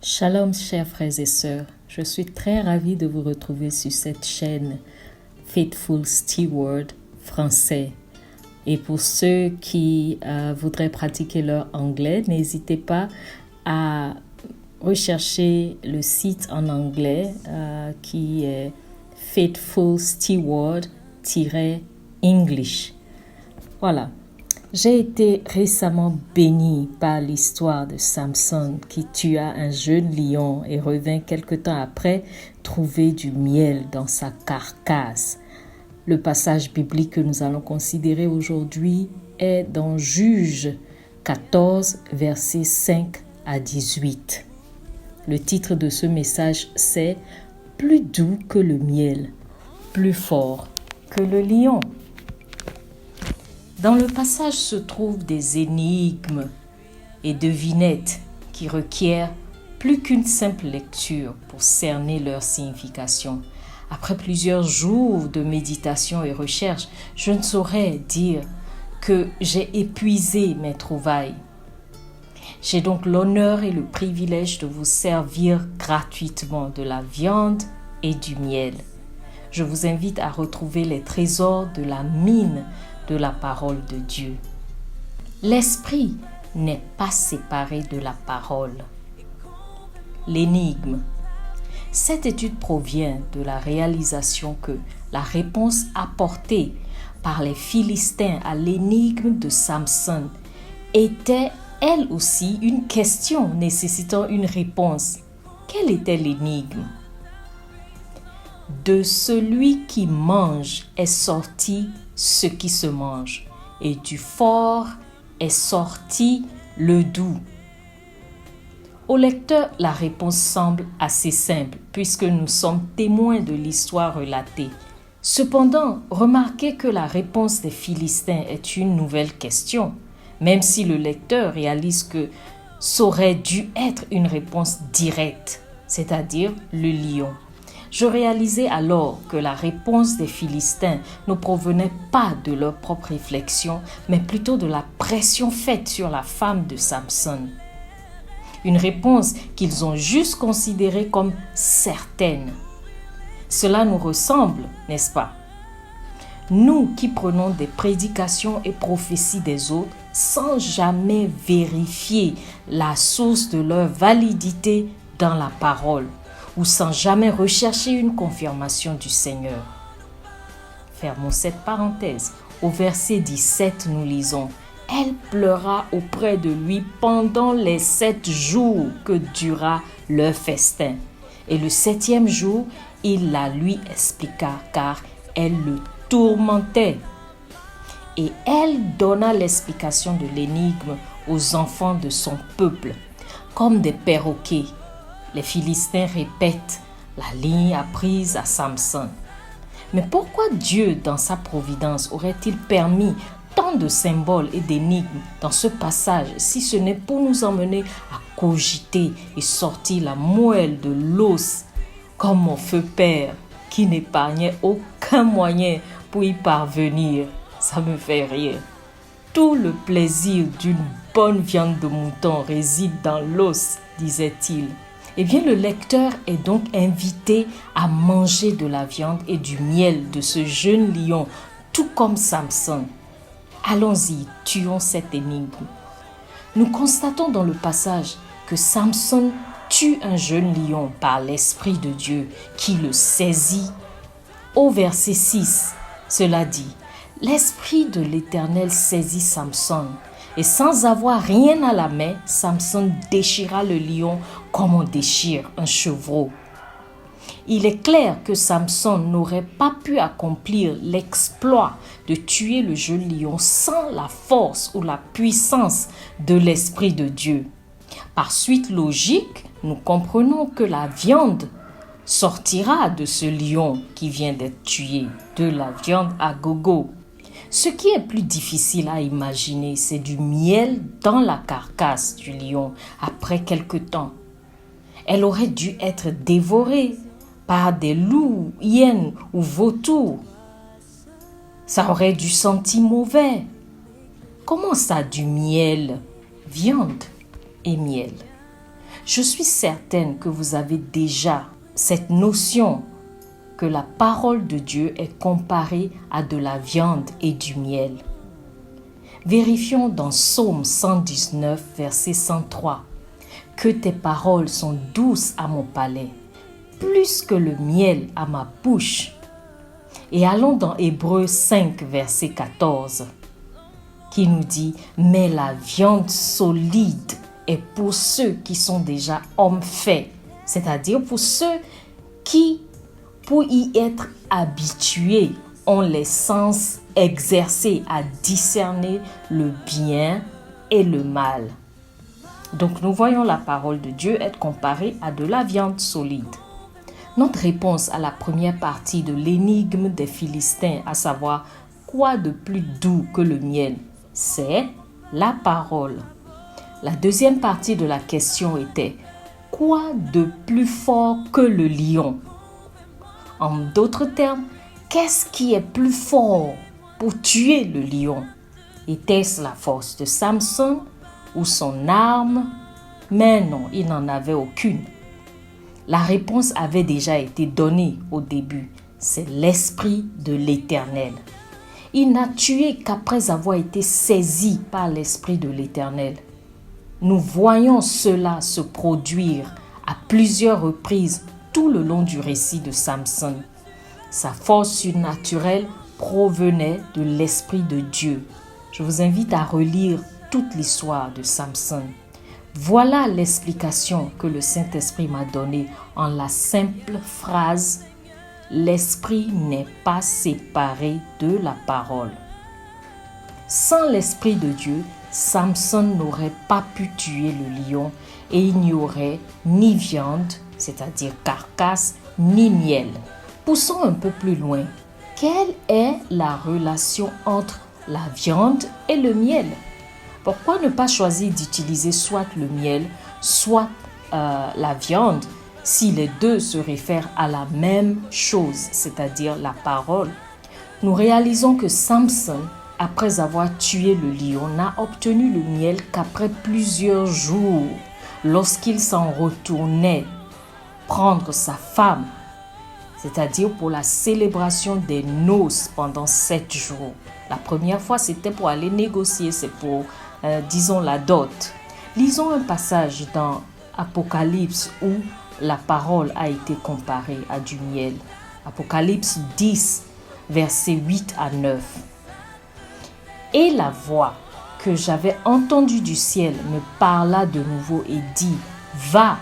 Shalom chers frères et sœurs, je suis très ravie de vous retrouver sur cette chaîne Faithful Steward français. Et pour ceux qui voudraient pratiquer leur anglais, n'hésitez pas à rechercher le site en anglais qui est Faithful Steward-English. Voilà. J'ai été récemment bénie par l'histoire de Samson qui tua un jeune lion et revint quelque temps après trouver du miel dans sa carcasse. Le passage biblique que nous allons considérer aujourd'hui est dans Juges 14, versets 5 à 18. Le titre de ce message c'est « Plus doux que le miel, plus fort que le lion ». Dans le passage se trouvent des énigmes et devinettes qui requièrent plus qu'une simple lecture pour cerner leur signification. Après plusieurs jours de méditation et recherche, je ne saurais dire que j'ai épuisé mes trouvailles. J'ai donc l'honneur et le privilège de vous servir gratuitement de la viande et du miel. Je vous invite à retrouver les trésors de la mine de la parole de Dieu. L'esprit n'est pas séparé de la parole. L'énigme. Cette étude provient de la réalisation que la réponse apportée par les Philistins à l'énigme de Samson était elle aussi une question nécessitant une réponse. Quelle était l'énigme? De celui qui mange est sorti ce qui se mange, et du fort est sorti le doux. Au lecteur, la réponse semble assez simple, puisque nous sommes témoins de l'histoire relatée. Cependant, remarquez que la réponse des Philistins est une nouvelle question, même si le lecteur réalise que ça aurait dû être une réponse directe, c'est-à-dire le lion. Je réalisais alors que la réponse des Philistins ne provenait pas de leur propre réflexion, mais plutôt de la pression faite sur la femme de Samson. Une réponse qu'ils ont juste considérée comme certaine. Cela nous ressemble, n'est-ce pas? Nous qui prenons des prédications et prophéties des autres sans jamais vérifier la source de leur validité dans la parole, ou sans jamais rechercher une confirmation du Seigneur. Fermons cette parenthèse. Au verset 17, nous lisons « Elle pleura auprès de lui pendant les 7 jours que dura leur festin. Et le 7e jour, il la lui expliqua, car elle le tourmentait. Et elle donna l'explication de l'énigme aux enfants de son peuple, comme des perroquets. Les Philistins répètent la ligne apprise à Samson. Mais pourquoi Dieu, dans sa providence, aurait-il permis tant de symboles et d'énigmes dans ce passage si ce n'est pour nous emmener à cogiter et sortir la moelle de l'os comme mon feu père qui n'épargnait aucun moyen pour y parvenir? Ça me fait rire. Tout le plaisir d'une bonne viande de mouton réside dans l'os, disait-il. Eh bien, le lecteur est donc invité à manger de la viande et du miel de ce jeune lion, tout comme Samson. Allons-y, tuons cette énigme. Nous constatons dans le passage que Samson tue un jeune lion par l'Esprit de Dieu qui le saisit. Au verset 6, cela dit « L'Esprit de l'Éternel saisit Samson. » Et sans avoir rien à la main, Samson déchira le lion comme on déchire un chevreau. Il est clair que Samson n'aurait pas pu accomplir l'exploit de tuer le jeune lion sans la force ou la puissance de l'Esprit de Dieu. Par suite logique, nous comprenons que la viande sortira de ce lion qui vient d'être tué, de la viande à gogo. Ce qui est plus difficile à imaginer, c'est du miel dans la carcasse du lion après quelque temps. Elle aurait dû être dévorée par des loups, hyènes ou vautours. Ça aurait dû sentir mauvais. Comment ça, du miel? Viande et miel. Je suis certaine que vous avez déjà cette notion que la parole de Dieu est comparée à de la viande et du miel. Vérifions dans Psaume 119, verset 103, « Que tes paroles sont douces à mon palais, plus que le miel à ma bouche. » Et allons dans Hébreux 5, verset 14, qui nous dit « Mais la viande solide est pour ceux qui sont déjà hommes faits, c'est-à-dire pour ceux qui, pour y être habitués, ont les sens exercés à discerner le bien et le mal. » Donc nous voyons la parole de Dieu être comparée à de la viande solide. Notre réponse à la première partie de l'énigme des Philistins, à savoir quoi de plus doux que le miel, c'est la parole. La deuxième partie de la question était quoi de plus fort que le lion? En d'autres termes, qu'est-ce qui est plus fort pour tuer le lion? Était-ce la force de Samson ou son arme? Mais non, il n'en avait aucune. La réponse avait déjà été donnée au début. C'est l'Esprit de l'Éternel. Il n'a tué qu'après avoir été saisi par l'Esprit de l'Éternel. Nous voyons cela se produire à plusieurs reprises tout le long du récit de Samson. Sa force surnaturelle provenait de l'Esprit de Dieu. Je vous invite à relire toute l'histoire de Samson. Voilà l'explication que le Saint-Esprit m'a donnée en la simple phrase « L'Esprit n'est pas séparé de la parole ». Sans l'Esprit de Dieu, Samson n'aurait pas pu tuer le lion et il n'y aurait ni viande, c'est-à-dire carcasse, ni miel. Poussons un peu plus loin. Quelle est la relation entre la viande et le miel? Pourquoi ne pas choisir d'utiliser soit le miel, soit la viande, si les deux se réfèrent à la même chose, c'est-à-dire la parole? Nous réalisons que Samson, après avoir tué le lion, n'a obtenu le miel qu'après plusieurs jours, lorsqu'il s'en retournait prendre sa femme, c'est-à-dire pour la célébration des noces pendant 7 jours. La première fois, c'était pour aller négocier, c'est pour, disons, la dot. Lisons un passage dans Apocalypse où la parole a été comparée à du miel. Apocalypse 10, versets 8 à 9. Et la voix que j'avais entendue du ciel me parla de nouveau et dit « Va,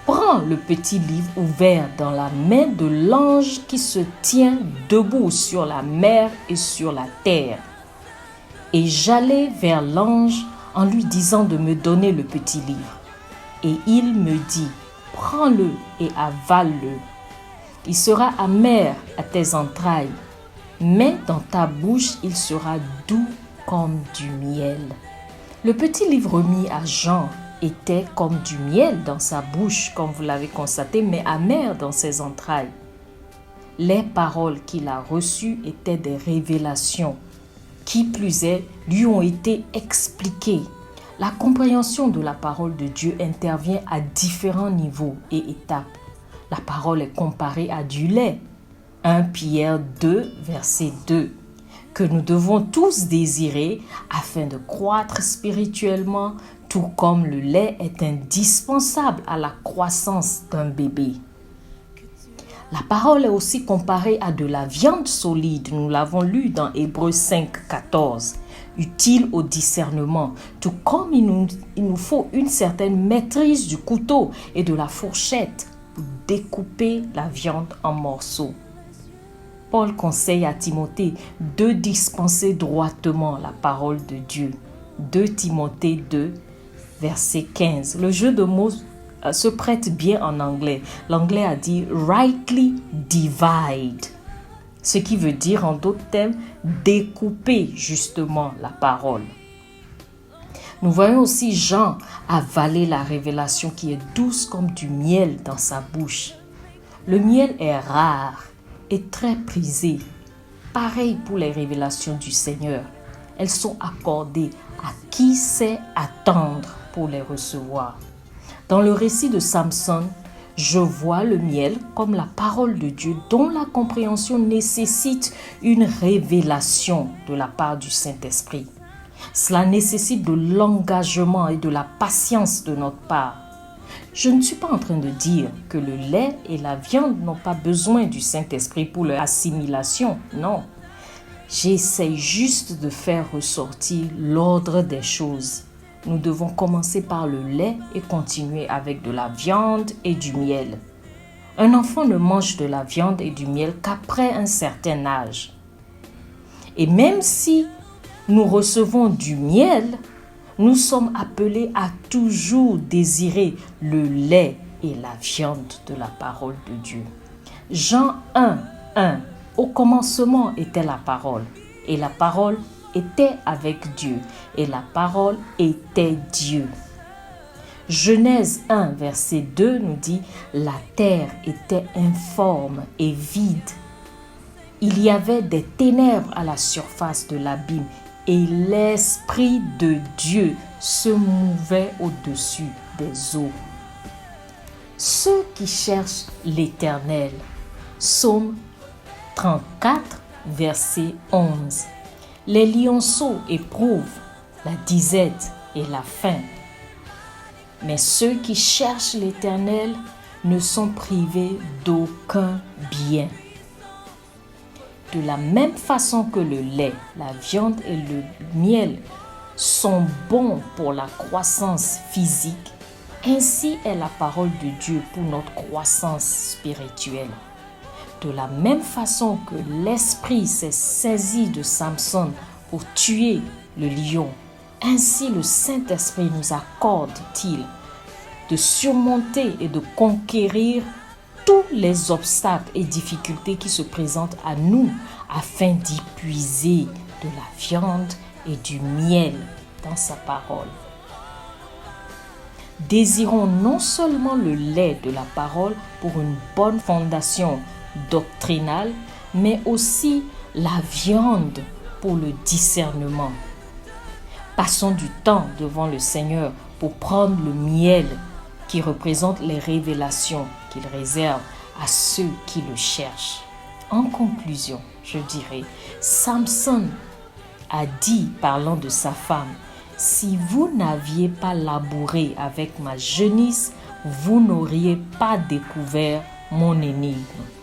prends le petit livre ouvert dans la main de l'ange qui se tient debout sur la mer et sur la terre. » Et j'allai vers l'ange en lui disant de me donner le petit livre. Et il me dit « Prends-le et avale-le. Il sera amer à tes entrailles, mais dans ta bouche, il sera doux comme du miel. » Le petit livre remis à Jean était comme du miel dans sa bouche, comme vous l'avez constaté, mais amer dans ses entrailles. Les paroles qu'il a reçues étaient des révélations. Qui plus est, lui ont été expliquées. La compréhension de la parole de Dieu intervient à différents niveaux et étapes. La parole est comparée à du lait. 1 Pierre 2, verset 2. Que nous devons tous désirer afin de croître spirituellement, tout comme le lait est indispensable à la croissance d'un bébé. La parole est aussi comparée à de la viande solide, nous l'avons lu dans Hébreux 5, 14, utile au discernement, tout comme il nous faut une certaine maîtrise du couteau et de la fourchette pour découper la viande en morceaux. Paul conseille à Timothée de dispenser droitement la parole de Dieu. 2 Timothée 2, verset 15. Le jeu de mots se prête bien en anglais. L'anglais a dit « rightly divide », ce qui veut dire en d'autres termes « découper justement la parole ». Nous voyons aussi Jean avaler la révélation qui est douce comme du miel dans sa bouche. Le miel est rare et très prisé. Pareil pour les révélations du Seigneur. Elles sont accordées à qui sait attendre pour les recevoir. Dans le récit de Samson, je vois le miel comme la parole de Dieu dont la compréhension nécessite une révélation de la part du Saint-Esprit. Cela nécessite de l'engagement et de la patience de notre part. Je ne suis pas en train de dire que le lait et la viande n'ont pas besoin du Saint-Esprit pour leur assimilation, non. J'essaie juste de faire ressortir l'ordre des choses. Nous devons commencer par le lait et continuer avec de la viande et du miel. Un enfant ne mange de la viande et du miel qu'après un certain âge. Et même si nous recevons du miel, nous sommes appelés à toujours désirer le lait et la viande de la parole de Dieu. Jean 1, 1. Au commencement était la parole, et la parole était avec Dieu, et la parole était Dieu. Genèse 1, verset 2 nous dit « La terre était informe et vide. Il y avait des ténèbres à la surface de l'abîme, et l'Esprit de Dieu se mouvait au-dessus des eaux. » Ceux qui cherchent l'Éternel. Psaume 34, verset 11. Les lionceaux éprouvent la disette et la faim. Mais ceux qui cherchent l'Éternel ne sont privés d'aucun bien. De la même façon que le lait, la viande et le miel sont bons pour la croissance physique, ainsi est la parole de Dieu pour notre croissance spirituelle. De la même façon que l'Esprit s'est saisi de Samson pour tuer le lion, ainsi le Saint-Esprit nous accorde-t-il de surmonter et de conquérir tous les obstacles et difficultés qui se présentent à nous afin d'y puiser de la viande et du miel dans sa parole. Désirons non seulement le lait de la parole pour une bonne fondation doctrinale, mais aussi la viande pour le discernement. Passons du temps devant le Seigneur pour prendre le miel qui représente les révélations qu'il réserve à ceux qui le cherchent. En conclusion, je dirais, Samson a dit, parlant de sa femme, « Si vous n'aviez pas labouré avec ma jeunisse, vous n'auriez pas découvert mon énigme. »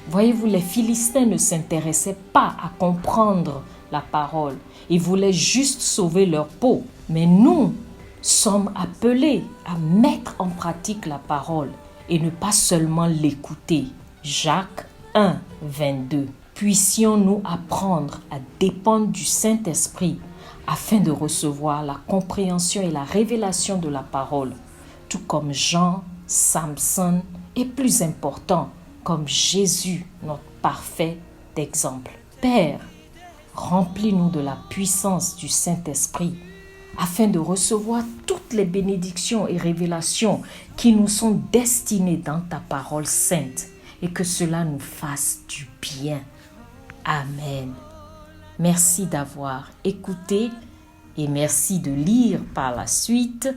Voyez-vous, les Philistins ne s'intéressaient pas à comprendre la parole. Ils voulaient juste sauver leur peau. Mais nous sommes appelés à mettre en pratique la parole et ne pas seulement l'écouter. Jacques 1, 22. Puissions-nous apprendre à dépendre du Saint-Esprit afin de recevoir la compréhension et la révélation de la parole, tout comme Jean, Samson et plus important, comme Jésus, notre parfait exemple. Père, remplis-nous de la puissance du Saint-Esprit afin de recevoir toutes les bénédictions et révélations qui nous sont destinées dans ta parole sainte et que cela nous fasse du bien. Amen. Merci d'avoir écouté et merci de lire par la suite.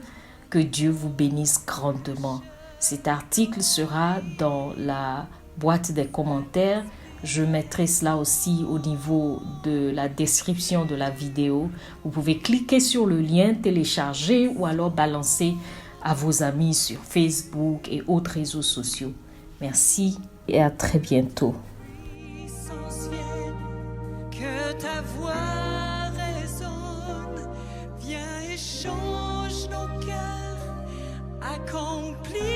Que Dieu vous bénisse grandement. Cet article sera dans la boîte des commentaires. Je mettrai cela aussi au niveau de la description de la vidéo. Vous pouvez cliquer sur le lien, télécharger ou alors balancer à vos amis sur Facebook et autres réseaux sociaux. Merci et à très bientôt. Que ta voix résonne, viens et change nos cœurs, accomplis